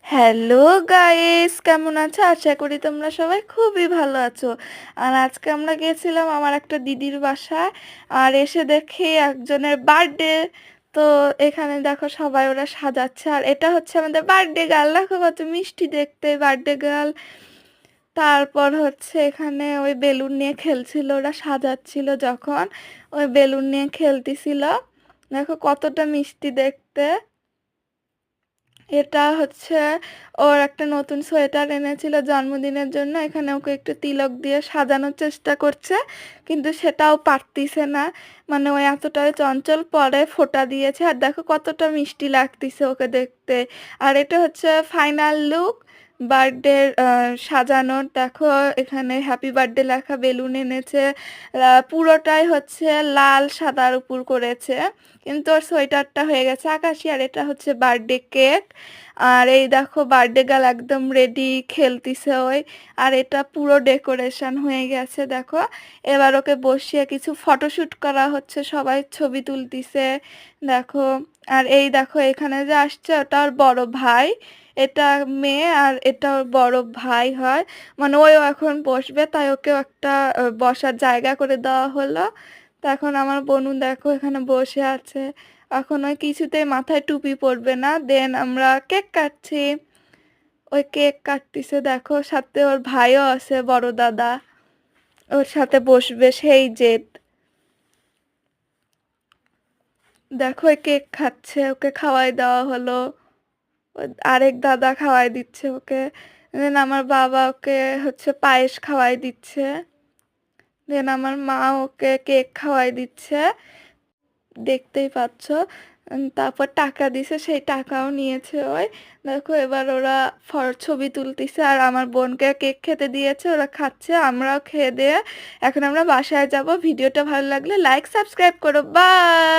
Hello guys, কেমন আছো? আশা করি তোমরা সবাই খুবই ভালো আছো। আর আজকে আমরা গিয়েছিলাম আমার একটা দিদির বাসায়। আর এসে দেখি একজনের বার্থডে। তো এখানে দেখো সবাই ওরা সাজাচ্ছে, আর এটা হচ্ছে আমাদের বার্থডে গার্ল। দেখো কত মিষ্টি দেখতে বার্থডে গার্ল। তারপর হচ্ছে এখানে ওই বেলুন নিয়ে খেলছিল, ওরা সাজাচ্ছিল যখন ওই বেলুন নিয়ে খেলতেছিল। দেখো কতটা মিষ্টি দেখতে। এটা হচ্ছে ওর একটা নতুন সোয়েটার এনেছিল জন্মদিনের জন্য, এখানে ওকে একটু তিলক দিয়ে সাজানোর চেষ্টা করছে, কিন্তু সেটাও পারতিছে না। মানে ও এতটাই চঞ্চল, পরে ফোঁটা দিয়েছে। আর দেখো কতটা মিষ্টি লাগতেছে ওকে দেখতে। আর এটা হচ্ছে ফাইনাল লুক বার্থডে সাজানোর। দেখো এখানে হ্যাপি বার্থডে লেখা বেলুন এনেছে। পুরোটাই হচ্ছে লাল সাদার উপর করেছে, কিন্তু ওর সোয়েটারটা হয়ে গেছে আকাশি। আর এটা হচ্ছে বার্থডে কেক। আর এই দেখো বার্থডে গার্ল একদম রেডি, খেলতিছে ওই। আর এটা পুরো ডেকোরেশন হয়ে গেছে দেখো। এবার ওকে বসিয়ে কিছু ফটোশুট করা হচ্ছে, সবাই ছবি তুলতিছে দেখো। আর এই দেখো এখানে যে আসছে ওটা ওর বড় ভাই। এটা মেয়ে আর এটা ওর বড় ভাই হয়। মানে ওও এখন বসবে, তাই ওকেও একটা বসার জায়গা করে দেওয়া হলো। তো এখন আমার বোনু দেখো এখানে বসে আছে। এখন ওই কিছুতেই মাথায় টুপি পরবে না। দেন আমরা কেক কাটছি। ওই কেক কাটতিছে দেখো, সাথে ওর ভাইও আছে, বড় দাদা ওর সাথে বসবে, সেই জেদ। দেখো ওই কেক খাচ্ছে, ওকে খাওয়াই দেওয়া হলো। আরেক দাদা খাওয়াই দিচ্ছে ওকে। দেন আমার বাবা ওকে হচ্ছে পায়েস খাওয়াই দিচ্ছে। দেন আমার মা ওকে কেক খাওয়াই দিচ্ছে, দেখতেই পাচ্ছ। তারপর টাকা দিছে, সেই টাকাও নিয়েছে ওই। দেখো এবার ওরা ছবি তুলতেছে, আর আমার বোনকে কেক খেতে দিয়েছে, ওরা খাচ্ছে, আমরাও খেয়ে দিয়ে এখন আমরা বাসায় যাব। ভিডিওটা ভালো লাগলে লাইক সাবস্ক্রাইব করো, বাই।